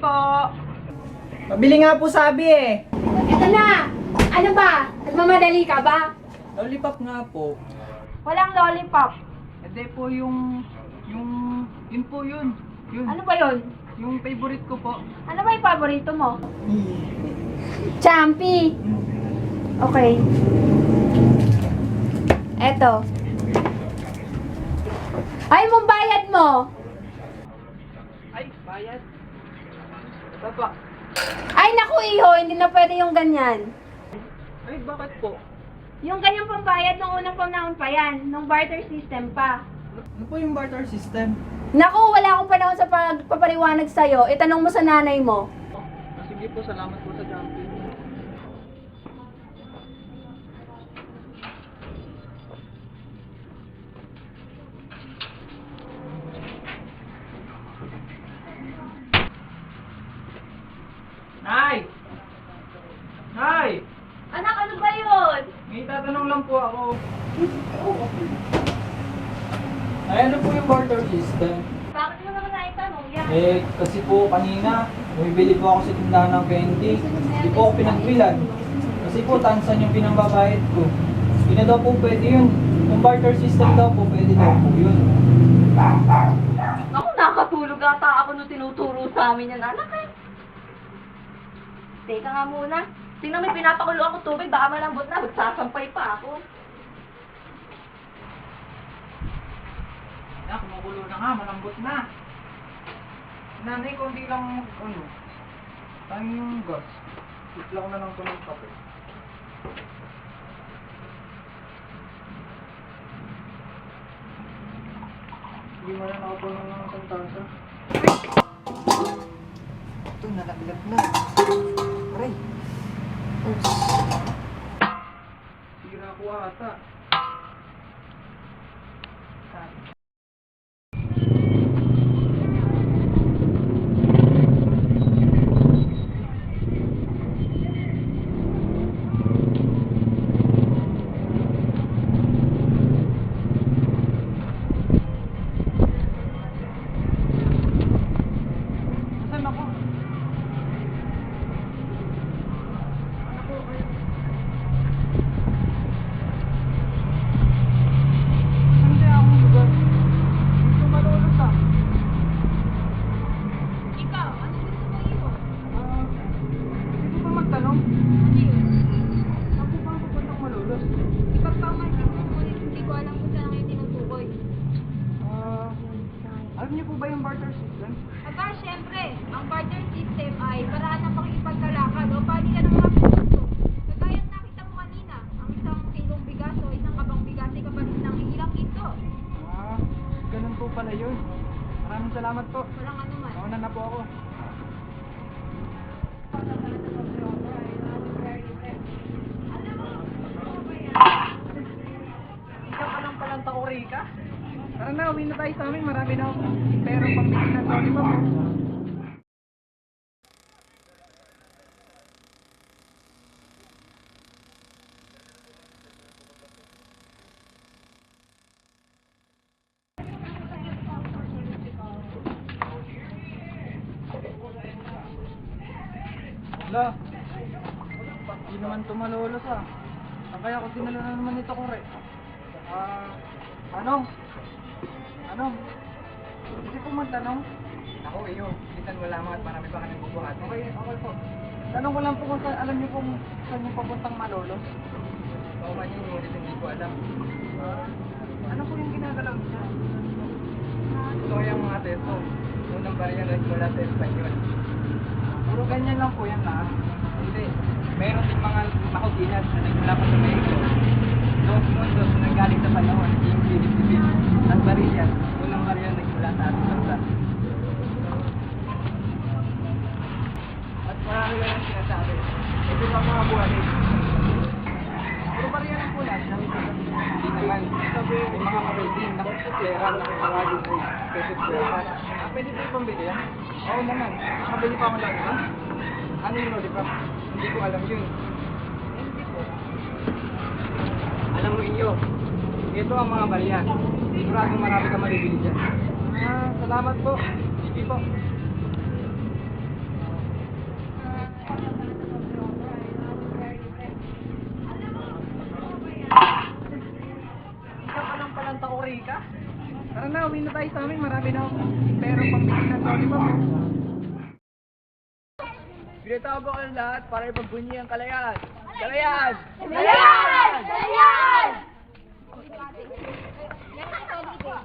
po. Mabili nga po sabi eh. Ito na! Ano ba? Nagmamadali ka ba? Lollipop nga po. Walang lollipop. Hindi po yun po yun. Yun, Ano ba yun? yung favorite ko po. Ano ba yung paborito mo? Champi. Okay. Eto. Ay, mong bayad mo. Ay, bayad. Ito po. Ay, naku iho, hindi na pwede yung ganyan. Ay, bakit po? Yung ganyang pambayad nung unang panahon pa yan, nung barter system pa. Ano po yung barter system? Naku, wala akong panahon sa pagpapaliwanag sa'yo. Itanong mo sa nanay mo. Sige po, salamat po sa jumping. Nay! Nay! Anak, ano ba yun? May tatanong lang po ako. Ay, ano po yung barter system? Bakit mo naman naitanong yan? Eh, kasi po kanina, bumibili po ako sa tindahan ng candy. Hindi po ako pinagbilan. Kasi po, tansan yung pinambabayad ko. Hindi na daw po pwede yun. Yung barter system daw po, pwede daw po yun. Ako, nakatulog ata ako nung tinuturo sa amin yan, anak eh. Teka nga muna. Tingnan mo, pinapakulo ako tubig, baka malambot na, magsasampay pa ako. Na, kumukulo na nga, malambot na. Nanay, kundi lang, tayo yung gas. Itla ko na lang ito ng kape. Hindi mo na ako ng mga tantasa. Ito, nalaglag na. Aray! Sira ko ata. Saan ako? Saan kaya akong lugar? Dito malulot ah. Ikaw, ano gusto mo yun? Pwede ba magtanong? Ano yun? Saan po ba ang pupuntang malulot? Ipagpamansin mo mo, hindi ko alam kung saan kayo tinutukoy. Alam niyo po ba yung barter system? Aba, syempre, ang barter system ay paraan ng pakikipagkalakad o palitan ng mga produkto. Kagaya ng nakita mo kanina, ang isang kilong bigas o isang kabang bigas ay kapalit ng ilang ito. Ganun po pala yun. Maraming salamat po. Walang anuman. Mauna na po ako. Ikaw pa lang palang tauri ka? Tara na, uwi na tayo sa amin. Marami na akong pera pambili ng lollipop. Wala. Hindi naman tumalulos ah. Saan kaya ako dinala na naman ito kore? Anong? Anong? Hindi po magtanong? Ako, iyo. Bitan mo lamang at marami pa kami bubuhat. Okay, okay po. Tanong ko lang po kung saan, alam niyo kung saan yung papuntang Malolos? Oo man yun, ngunit hindi ko alam. Ano po yung ginagalaw niya? Ito yung mga testo. Unang barya nagmula sa Espanyol. Puro ganyan lang po yan na. Hindi. Meron din mga makuginas na nagmula pa sa Mexico. Dos mundos na nanggaling sa panahon, yung Philippines. At Barillas, unang barya nagmula sa ating bansa. At marami lang ang sinasabi. Ito pa mga buhay. Puro barya ng pula. Hindi naman. May mga kapatid, nakaputera, nakapangagin ko. Pesos pera. Pwede tayo pambili yan? Oo naman. Nakabili pa ako lang, ha? Ano yung lollipop? Hindi ko alam yun. Hindi ko. Alam mo inyo, ito ang mga barya. Siguradong marami ka malibili dyan. Salamat po. Sige po. Tara na, uwi na tayo sa amin. Marami na akong pero pambili ng lollipop. Pinatawag ko ang lahat para ipagbunyi ang kalayaan. Kalayaan! Ayan! Ayan!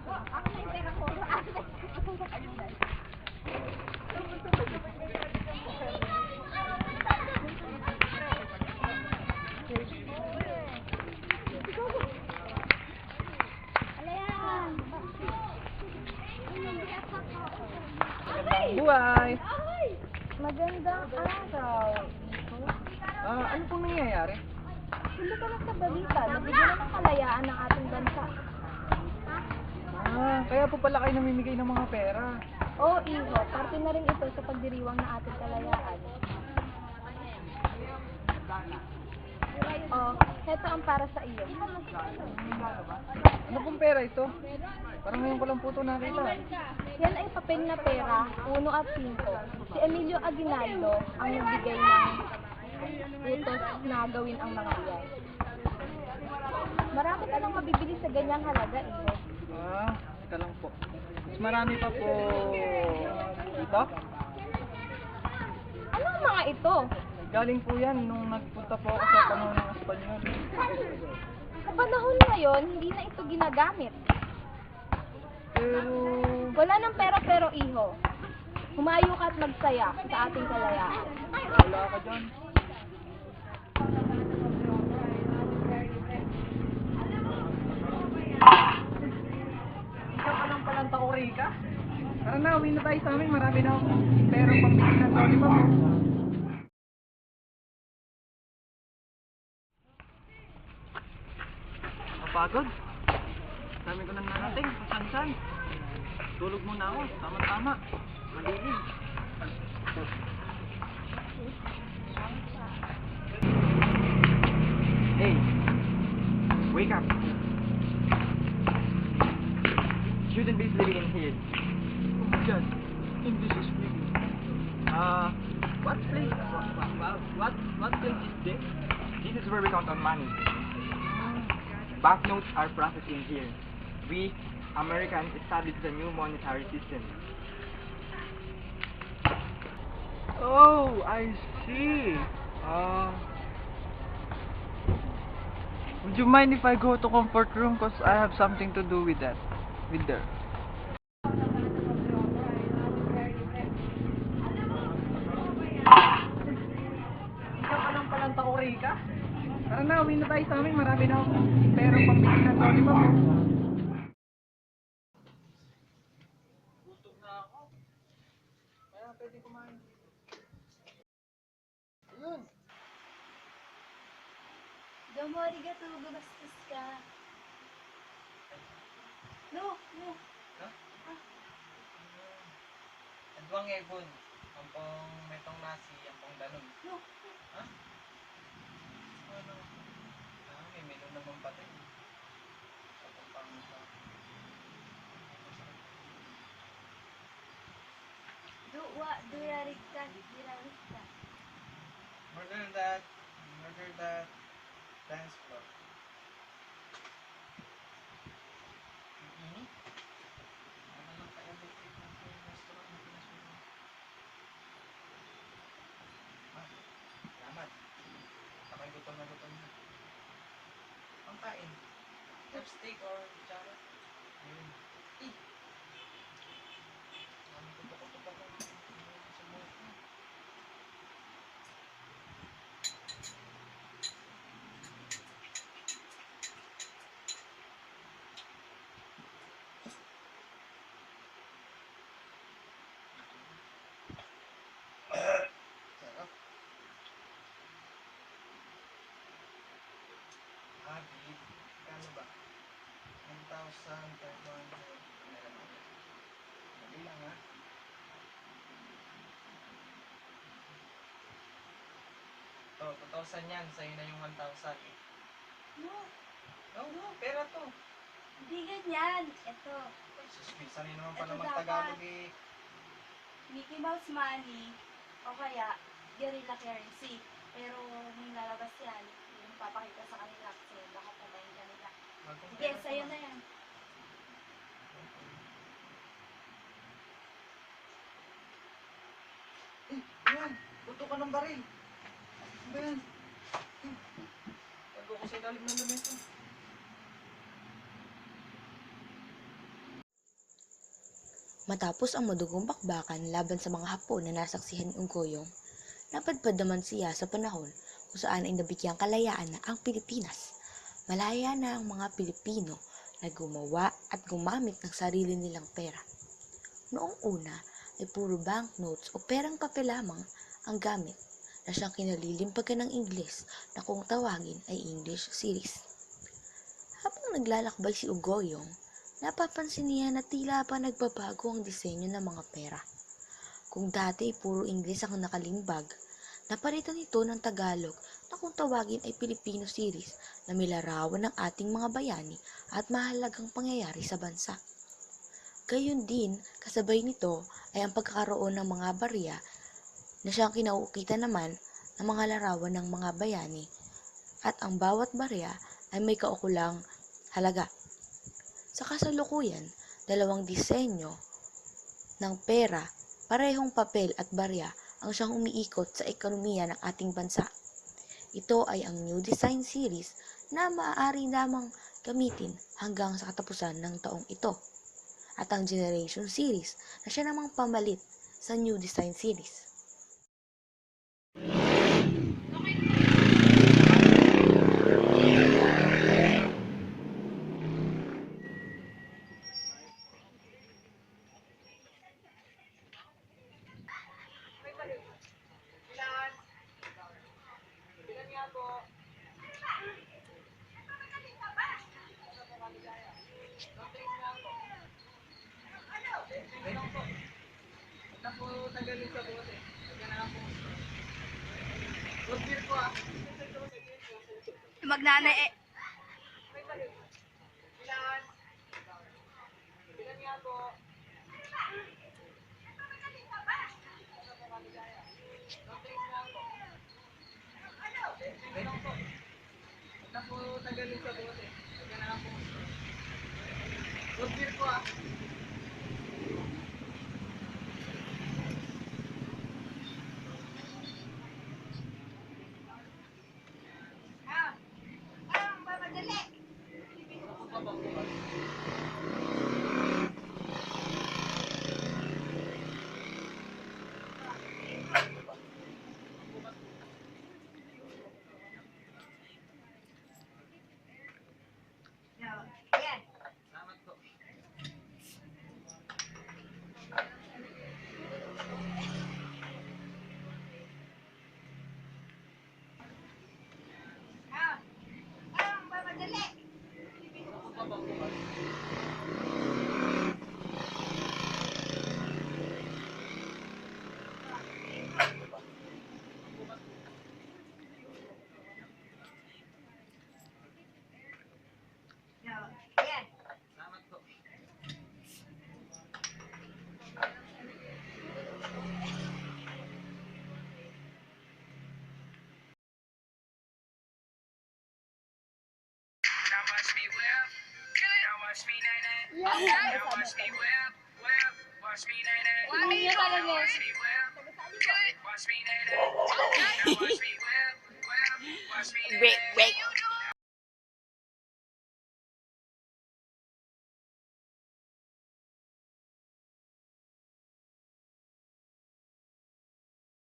Ako na yung pera ko. Buhay! Magandang araw. Ano pong nangyayari? Hindi ka lang sa balita. Nabigyan na ng kalayaan ng ating bansa. Kaya po pala kayo namimigay ng mga pera. Oo, Iho. Parte na rin ito sa pagdiriwang ng ating kalayaan. Oh, heto ang para sa iyo. Ano pong pera ito? Parang ngayon ko lang po ito nakita. Yan ay papel na pera, 1 at 5. Si Emilio Aguinaldo ang nagbigay ng utos na gawin ang mga iyan. Marami ka lang mabibili sa ganyang halaga, Iho. Teka lang po. Mas marami pa po dito. Ano ang mga ito? Galing po yan nung nagpunta po ako sa panahon ng Espanyol. Sa panahon ngayon, hindi na ito ginagamit. Pero... Wala ng pero Iho. Humayo ka at magsaya sa ating kalayaan. wala ka dyan. Ikaw ka lang palang tauri ka? Tara na, uwi na tayo sa amin. Marami na akong pero pambili ng lollipop. Napagod? Dami ko nang narating. Pasansan. Tulog muna ako. Tama-tama. Malilim. Hey, wake up. Shouldn't be sleeping in here. Oh my god, English is speaking. What place? What place is this? This is where we count on money. Banknotes are processed in here. We, Americans, established a new monetary system. Oh, I see. Would you mind if I go to comfort room? Cause I have something to do with that. With there. Ikaw ka lang palang tauri ka? Tara na, uwi na tayo sa amin. Marami na akong pero pambili ng lollipop. Gutom na ako. Kaya pwede kumain. Ayun. Domo arigato, gumastos ka. No. Adwang ebon, ampong metong nasi, ampong danon. No. Ha? Ano? May menu naman pati. Ampong pangusa. Durarikta, dirarikta. Murder that dance floor. Ini? Ano lang ka-electric natin yung restaurant na pinasunan? Salamat. Sakay gutom na. Pangkain. Chopstick or kutsara? Ayun. Ang tutok-tutok ng sa buhok mo. Sarap. Agit. Kano ba? 1,500. Dali lang ha. To, 2,000 yan. Sa'yo na yung 1,000. No, No, pera to. hindi ganyan. Ito, Sus, sanay naman pala Ito mag-Tagalog dapat. eh. Mickey Mouse money o kaya guerrilla currency. Pero nung lalabas yan, yung papakita sa kanila kasi baka patayin kanila. Sige, sa'yo na yan. ka ng baril. Ano ba yan? Tago ko sa ilalim ng lamesa. Matapos ang madugong bakbakan laban sa mga Hapon na nasaksihan ni Unggoyong, napadpad naman siya sa panahon kung saan ay nabigyang kalayaan na ang Pilipinas. Malaya na ang mga Pilipino na gumawa at gumamit ng sarili nilang pera. Noong una ay puro banknotes o perang papel lamang ang gamit na siyang kinalilimpagan ng Ingles na kung tawagin ay English series. Habang naglalakbay si Unggoyong, napapansin niya na tila pa nagbabago ang disenyo ng mga pera. Kung dati puro Ingles ang nakalimbag, napalitan ito ng Tagalog na kung tawagin ay Filipino series na milarawan ng ating mga bayani at mahalagang pangyayari sa bansa. Gayon din, kasabay nito ay ang pagkakaroon ng mga barya na siyang kinauukitan naman ng mga larawan ng mga bayani at ang bawat barya ay may kaukulang halaga. Sa kasalukuyan, dalawang disenyo ng pera, parehong papel at barya ang siyang umiikot sa ekonomiya ng ating bansa. Ito ay ang New Design Series na maaari lamang gamitin hanggang sa katapusan ng taong ito. At ang Generation Series na siya namang pamalit sa New Design Series. Ako tanggalin sa bote. Lagyan na ako. Root beer ko ah. Magnanay eh. Ilan? Ilan nga po? Ganun po. Ako tanggalin sa bote. Lagyan na ako. Root beer ko ah. Salamat po. Salamat po. Now watch me whip. Now watch me nay nay. Now watch me whip, whip. Watch me nay nay. Now watch me whip. Watch me nay nay. Now watch me whip, whip. Watch me nay nay.